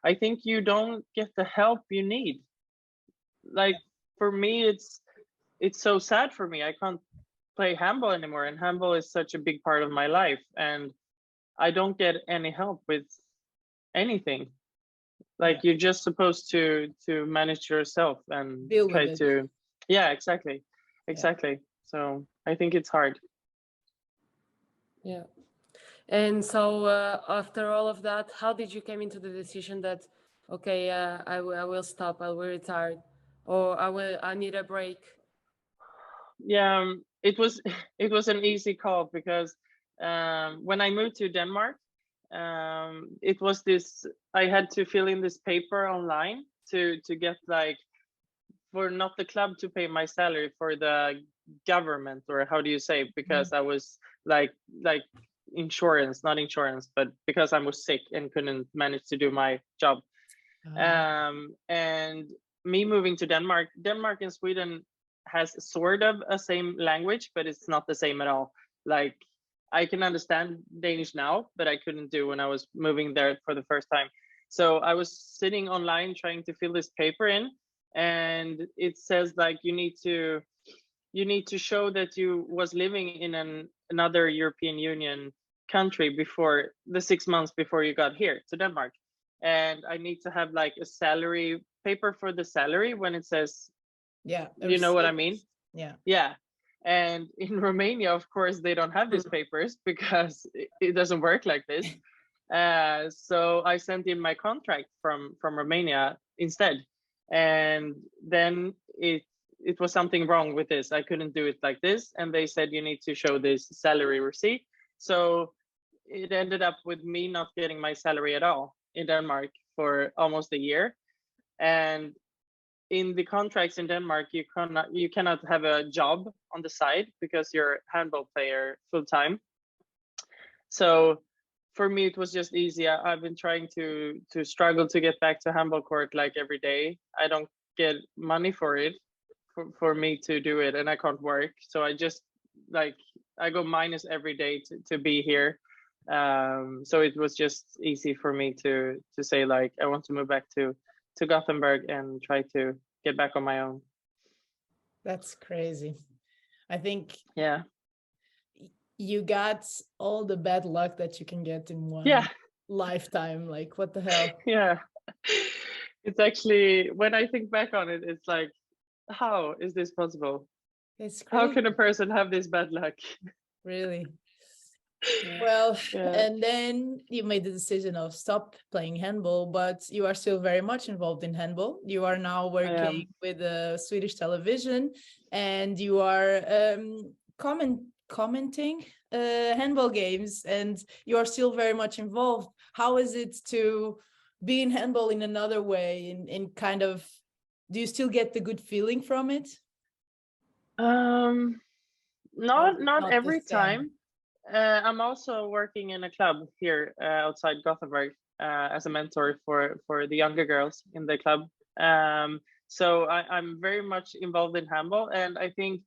I think you don't get the help you need. Like, for me, it's so sad for me. I can't play handball anymore, and handball is such a big part of my life, and I don't get any help with anything. Like, you're just supposed to manage yourself and Deal try with it. to, yeah, exactly. So I think it's hard. Yeah. And so after all of that, how did you come into the decision that, okay, I will stop, I will retire, or I need a break? Yeah, it was an easy call, because when I moved to Denmark, it was this, I had to fill in this paper online to get, like, for not the club to pay my salary, for the government, or how do you say, because I was like insurance, not insurance, but because I was sick and couldn't manage to do my job. And me moving to Denmark and Sweden has sort of a same language, but it's not the same at all. Like, I can understand Danish now, but I couldn't do when I was moving there for the first time. So I was sitting online trying to fill this paper in, and it says, like, you need to show that you was living in another European Union country before the 6 months before you got here to Denmark. And I need to have, like, a salary paper for the salary when it says, you know what I mean? Yeah. And in Romania, of course, they don't have these papers, because it doesn't work like this. So I sent in my contract from Romania instead. And then it was something wrong with this. I couldn't do it like this. And they said, you need to show this salary receipt. So it ended up with me not getting my salary at all in Denmark for almost a year. And in the contracts in Denmark, you cannot have a job on the side, because you're a handball player full time. So for me, it was just easy. I've been trying to struggle to get back to handball court, like, every day. I don't get money for it, for me to do it, and I can't work. So I just, like, I go minus every day to be here. So it was just easy for me to say, like, I want to move back to Gothenburg and try to get back on my own. That's crazy. I think you got all the bad luck that you can get in one lifetime. Like, what the hell? Yeah. It's actually, when I think back on it, it's like, how is this possible? It's crazy. How can a person have this bad luck? Really? Well, and then you made the decision of stop playing handball, but you are still very much involved in handball. You are now working with Swedish television, and you are commenting handball games, and you are still very much involved. How is it to be in handball in another way, in kind of, do you still get the good feeling from it? Not every time. I'm also working in a club here outside Gothenburg, as a mentor for the younger girls in the club. So I'm very much involved in handball, and I think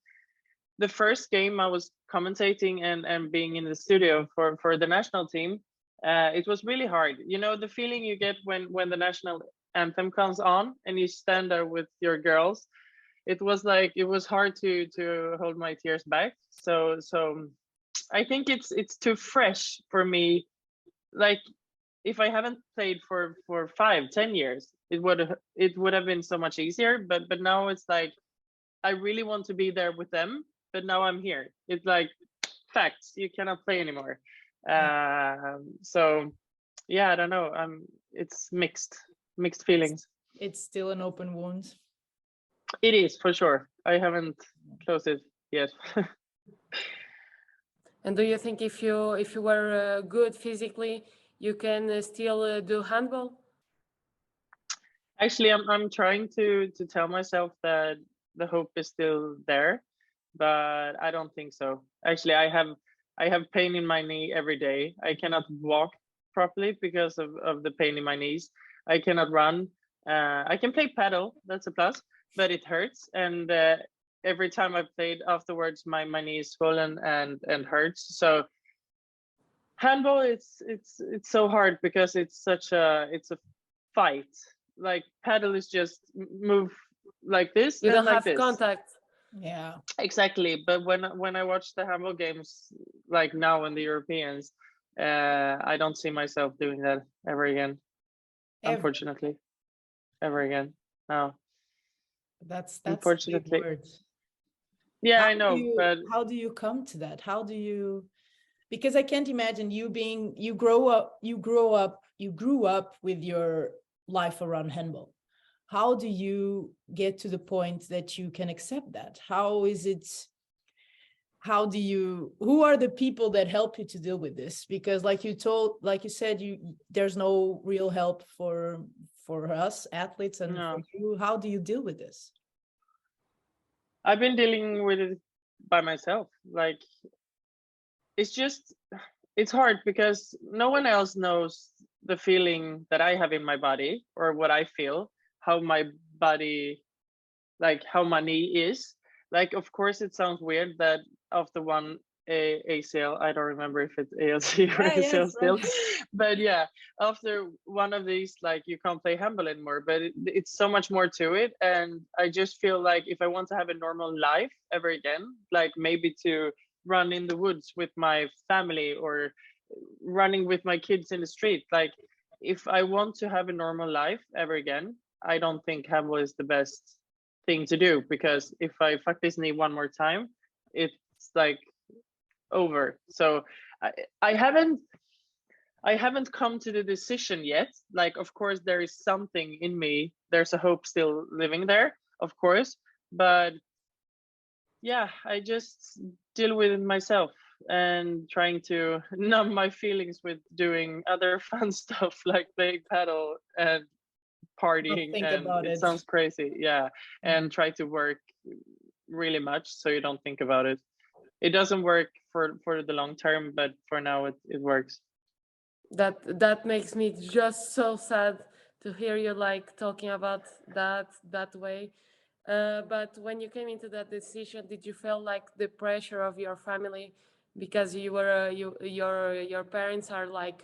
the first game I was commentating and being in the studio for the national team, it was really hard. You know, the feeling you get when the national anthem comes on and you stand there with your girls, it was hard to hold my tears back. So I think it's too fresh for me. Like, if I haven't played for 5-10 years, it would have been so much easier. But now it's like I really want to be there with them. But now I'm here. It's like facts. You cannot play anymore. So yeah, I don't know. It's mixed feelings. It's still an open wound. It is, for sure. I haven't closed it yet. And do you think if you were good physically, you can still do handball? Actually, I'm trying to tell myself that the hope is still there, but I don't think so. Actually, I have pain in my knee every day. I cannot walk properly because of the pain in my knees. I cannot run. I can play paddle, that's a plus, but it hurts. And every time I played afterwards, my knee is swollen and hurts. So handball, it's so hard because it's a fight. Like paddle is just move like this. You and don't like have this. contact. Yeah, exactly. But when I watch the handball games, like now in the Europeans, I don't see myself doing that ever again. Unfortunately, ever again. No. That's unfortunately. big words. Yeah, I know. But how do you come to that? How do you? Because I can't imagine you grew up with your life around handball. How do you get to the point that you can accept that? Who are the people that help you to deal with this? Because like you said, there's no real help for us athletes and for you. How do you deal with this? I've been dealing with it by myself. Like, it's hard because no one else knows the feeling that I have in my body or what I feel, how my body, like how my knee is. Like, of course, it sounds weird that after one ACL, I don't remember if it's ALC or ACL still, but yeah, after one of these, like, you can't play handball anymore, but it's so much more to it. And I just feel like if I want to have a normal life ever again, like maybe to run in the woods with my family or running with my kids in the street, like if I want to have a normal life ever again, I don't think handball is the best thing to do, because if I fuck this knee one more time, it's like over. So I haven't come to the decision yet. Like, of course there is something in me, there's a hope still living there, of course, but yeah, I just deal with it myself and trying to numb my feelings with doing other fun stuff like playing paddle and partying. And it sounds crazy, yeah, and try to work really much so you don't think about it. It doesn't work for the long term, but for now it works. That makes me just so sad to hear you like talking about that way. But when you came into that decision, did you feel like the pressure of your family, because you were your parents are like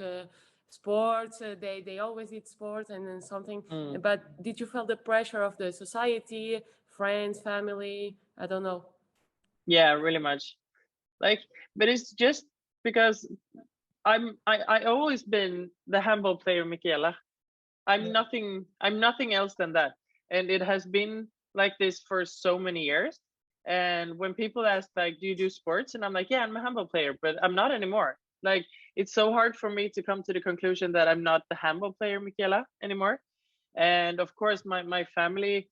sports, they always did sports and then something, but did you feel the pressure of the society, friends, family? I don't know. Yeah, really much. Like, but it's just because I always been the handball player Mikaela. I'm nothing else than that, and it has been like this for so many years. And when people ask, like, do you do sports, and I'm like, yeah, I'm a handball player, but I'm not anymore. Like, it's so hard for me to come to the conclusion that I'm not the handball player Mikaela anymore. And of course my family,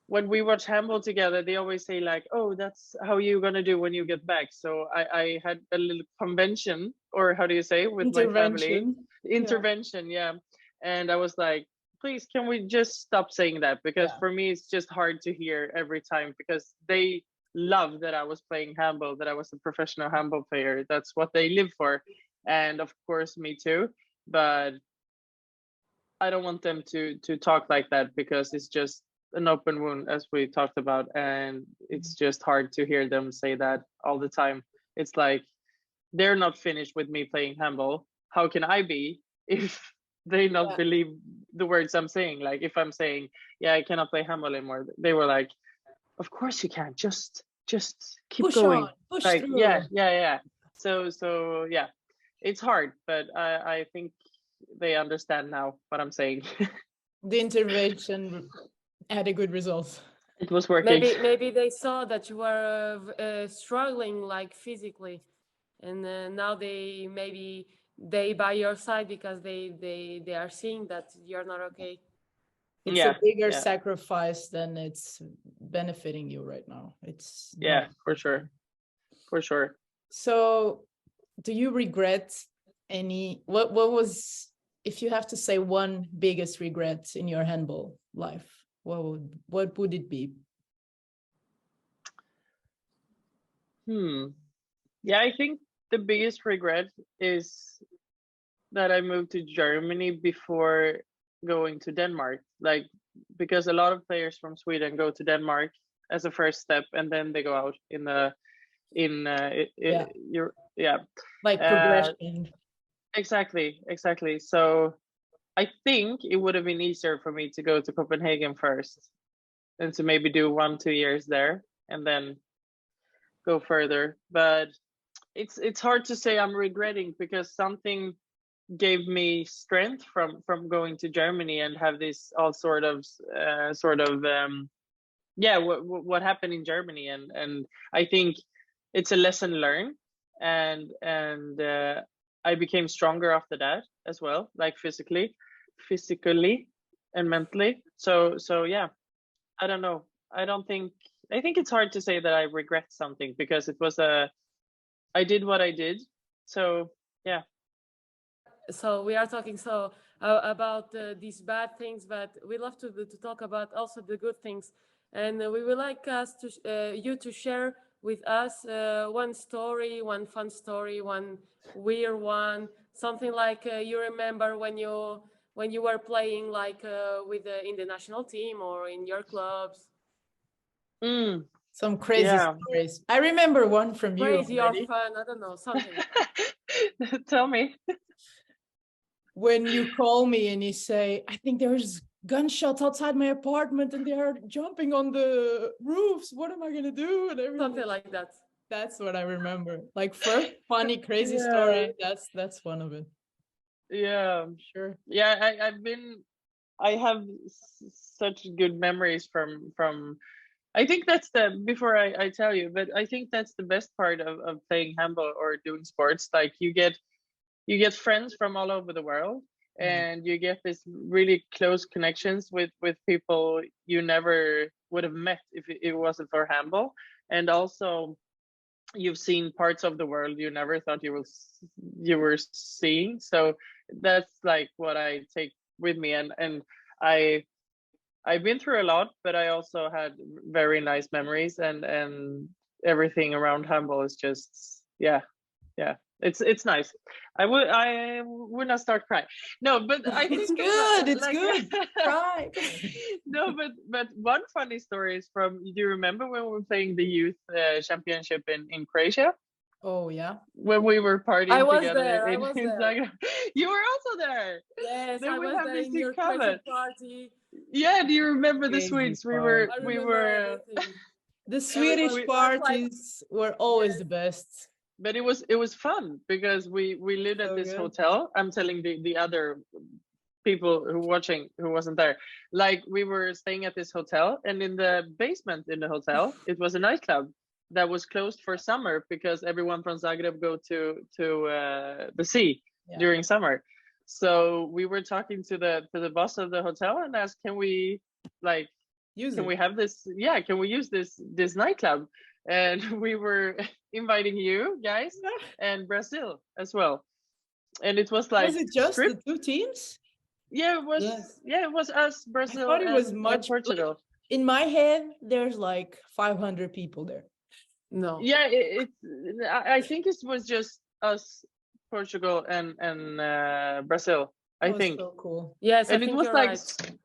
when we watch handball together, they always say like, oh, that's how you're gonna do when you get back. So I had a little convention, or how do you say, with my family intervention, yeah. And I was like, please, can we just stop saying that? Because for me it's just hard to hear every time, because they love that I was playing handball, that I was a professional handball player. That's what they live for, and of course me too. But I don't want them to talk like that, because it's just an open wound, as we talked about, and it's just hard to hear them say that all the time. It's like, they're not finished with me playing handball. How can I be if they not believe the words I'm saying? Like, if I'm saying, yeah, I cannot play handball anymore, they were like, of course you can, just keep Push going on, push like through. yeah. So yeah, it's hard, but I think they understand now what I'm saying. The intervention had a good result. It was working. Maybe they saw that you were struggling, like, physically, and now they by your side, because they are seeing that you're not okay. It's a bigger sacrifice than it's benefiting you right now. It's for sure. So do you regret what was, if you have to say one biggest regret in your handball life, what would it be? Yeah, I think the biggest regret is that I moved to Germany before going to Denmark. Like, because a lot of players from Sweden go to Denmark as a first step, and then they go out like progression. Exactly. So I think it would have been easier for me to go to Copenhagen first, and to maybe do 1-2 years there, and then go further. But it's hard to say I'm regretting, because something gave me strength from going to Germany and have this all what happened in Germany, and I think it's a lesson learned, and I became stronger after that as well, like physically and mentally. So yeah, I don't know. I think it's hard to say that I regret something, because it was I did what I did. So yeah. So we are talking about these bad things, but we love to talk about also the good things, and we would like you to share with us one story, one fun story, one weird one, something like you remember when you were playing, like in the national team or in your clubs. Some crazy stories. I remember one from you. Crazy or fun, I don't know, something. Tell me. When you call me and you say, I think there's gunshots outside my apartment and they are jumping on the roofs. What am I going to do? And everything. Something like that. That's what I remember. Like, first funny, crazy story. That's one of it. Yeah. Sure. Yeah, I have such good memories from I think that's before I tell you, but I think that's the best part of playing handball or doing sports. Like, you get friends from all over the world, and you get this really close connections with people you never would have met if it wasn't for handball. And also, you've seen parts of the world you never thought you were seeing. So that's like what I take with me, and I've been through a lot, but I also had very nice memories, and everything around handball is just it's nice. I would not start crying. No, but I think it's good. It's good. Cry. No, but one funny story is from. Do you remember when we were playing the youth championship in Croatia? Oh yeah. When we were partying I was together. there. I was there. You were also there. Yes, then I was there in your comment. party. Yeah, do you remember the Crazy Swedes? part. We were. The Swedish parties were always the best. But it was fun, because we lived at this hotel. I'm telling the other people who watching who wasn't there. Like, we were staying at this hotel, and in the basement in the hotel, it was a nightclub that was closed for summer, because everyone from Zagreb go to the sea during summer. So we were talking to the boss of the hotel and asked, can we have this? Yeah, can we use this nightclub? And we were inviting you guys and Brazil as well. And it was like, was it just the two teams? Yeah, it was. Yes. Yeah, it was us, Brazil. I thought it was much Portugal. Like, in my head, there's like 500 people there. No. Yeah, I think it was just us, Portugal, and Brazil. I think. So cool. Yes, And I it think was you're like,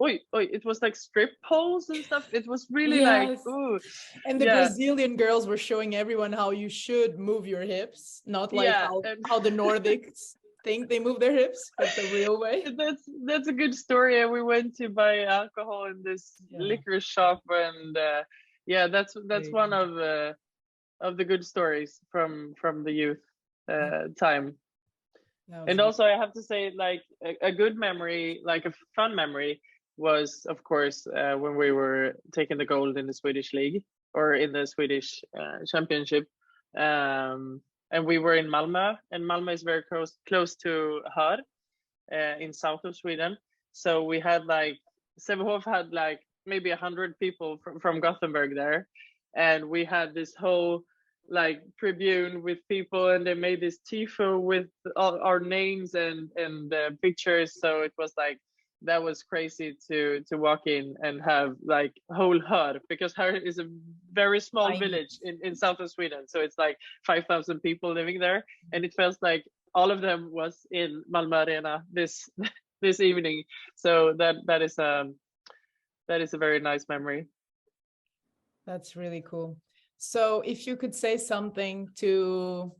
right. it was like strip poles and stuff. It was really like, Yes. ooh. And the Yeah. Brazilian girls were showing everyone how you should move your hips, not like how the Nordics think they move their hips, but the real way. That's a good story. And we went to buy alcohol in this liquor shop, and that's one of the good stories from the youth time. And also, I have to say, like a good memory, like a fun memory, was of course when we were taking the gold in the Swedish league or in the Swedish championship. And we were in Malmö, and Malmö is very close to Hör in south of Sweden. So we had like Sävehof had like maybe 100 people from Gothenburg there, and we had this whole like tribune with people, and they made this tifo with all our names and pictures. So it was like, that was crazy to walk in and have like whole Hör, because Hör is a very small village in south of Sweden. So it's like 5,000 people living there, and it felt like all of them was in Malmö Arena this evening. So that is a very nice memory. That's really cool. So if you could say something to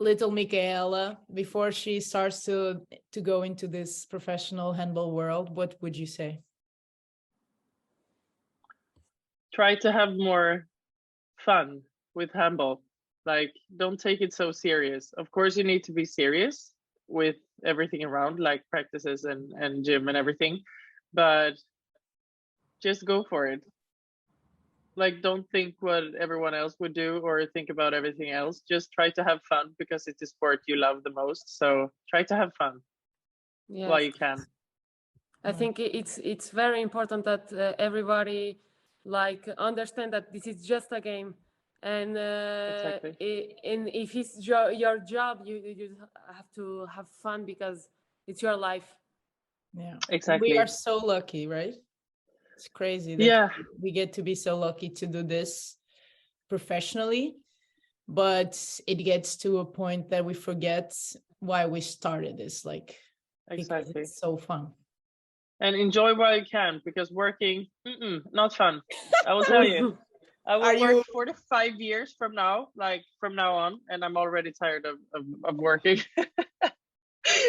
little Mikaela before she starts to go into this professional handball world, what would you say? Try to have more fun with handball. Like, don't take it so serious. Of course, you need to be serious with everything around, like practices and gym and everything, but just go for it. Like, don't think what everyone else would do or think about everything else. Just try to have fun, because it's a sport you love the most. So try to have fun while you can. I think it's very important that everybody like understand that this is just a game, and Exactly. and if it's your job, you have to have fun because it's your life. Yeah, exactly. We are so lucky, right? It's crazy that we get to be so lucky to do this professionally, but it gets to a point that we forget why we started this, like, because it's so fun. And enjoy while you can, because working, not fun. I will tell you. I will work 45 years from now on, and I'm already tired of working.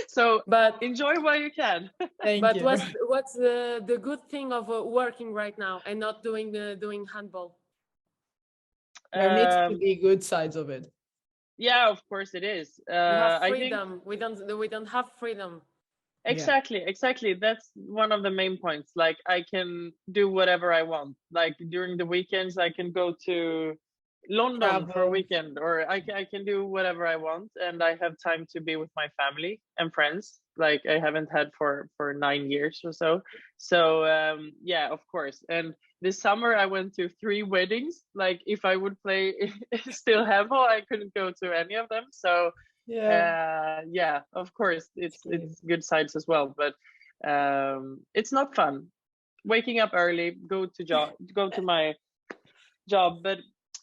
So, but enjoy while you can. But what's the good thing of working right now and not doing handball? There needs to be good sides of it. Yeah, of course it is. You have freedom. I think we don't have freedom. Exactly. That's one of the main points. Like, I can do whatever I want. Like, during the weekends, I can go to London for a weekend, or I can do whatever I want, and I have time to be with my family and friends, like I haven't had for 9 years or so. So yeah, of course. And this summer I went to 3 weddings. Like, if I would play still handball, I couldn't go to any of them. So yeah, of course it's good sides as well, but it's not fun waking up early, go to my job. But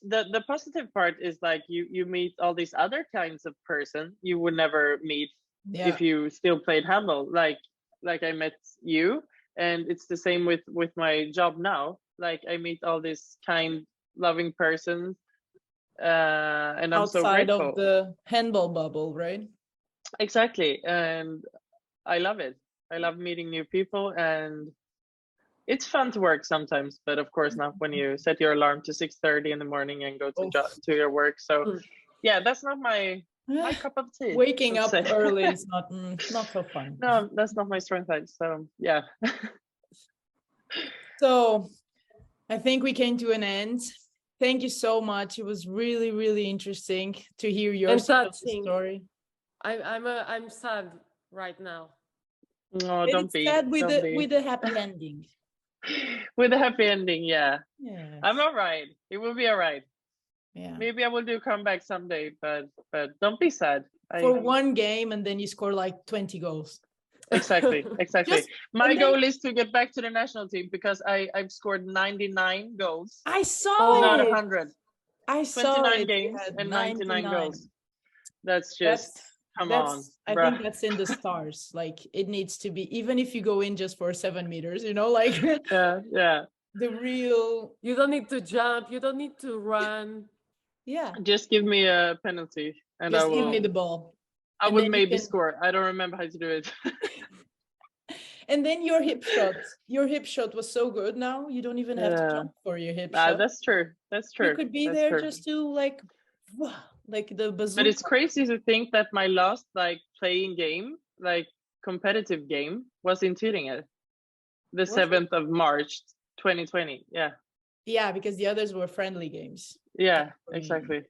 the positive part is, like, you meet all these other kinds of person you would never meet if you still played handball, like I met you. And it's the same with my job now. Like, I meet all these kind, loving persons, and I'm so grateful. Outside of the handball bubble, right? Exactly. And I love it. I love meeting new people, and it's fun to work sometimes, but of course not when you set your alarm to 6:30 in the morning and go to your work. So yeah, that's not my cup of tea. Waking up early is not so fun. No, that's not my strong side. So yeah. So I think we came to an end. Thank you so much. It was really, really interesting to hear your story. I'm sad right now. No, don't be sad with a happy ending. With a happy ending, yeah. I'm all right. It will be all right. Yeah. Maybe I will do comeback someday, but don't be sad. For one game, and then you score like 20 goals. Exactly. My goal is to get back to the national team, because I've scored 99 goals. I saw not it. 100. I saw 29 it. games and 99 goals. That's just Come on, I bruh. think that's in the stars. Like it needs to be, even if you go in just for 7 meters, you know, like Yeah. the real. You don't need to jump. You don't need to run. Yeah. Just give me a penalty, and Just I give will. me the ball. I And would then you maybe can- score. I don't remember how to do it. And then your hip shot was so good. Now you don't even have to Yeah. jump for your hip shot. That's true. That's true. You could be That's there true. just to like the bazooka. But it's crazy to think that my last like playing game, like competitive game, was in Turingen, the 7th of March, 2020. Yeah. Yeah, because the others were friendly games. Yeah, exactly.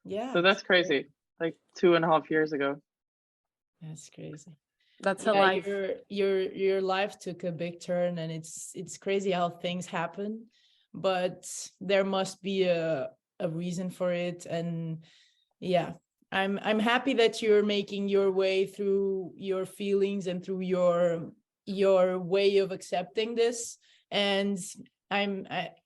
Yeah. So that's crazy. Like 2.5 years ago. That's crazy. That's a life. Your life took a big turn, and it's crazy how things happen, but there must be a reason for it. And yeah, I'm happy that you're making your way through your feelings and through your way of accepting this. And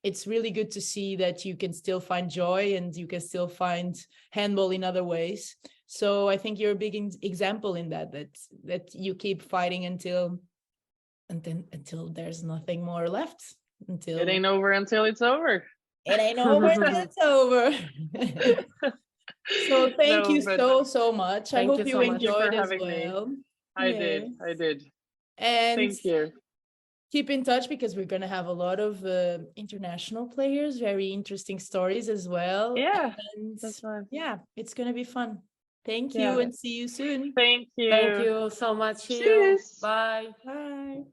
it's really good to see that you can still find joy and you can still find handball in other ways. So I think you're a big example in that you keep fighting until there's nothing more left. Until it ain't over until it's over. It ain't over until it's over. So thank you so much. I hope you enjoyed as well. I did. And thank you. Keep in touch, because we're going to have a lot of international players, very interesting stories as well. Yeah, and that's fun. Yeah, it's going to be fun. Thank you, and see you soon. Thank you. Thank you so much. Cheers. Bye. Bye.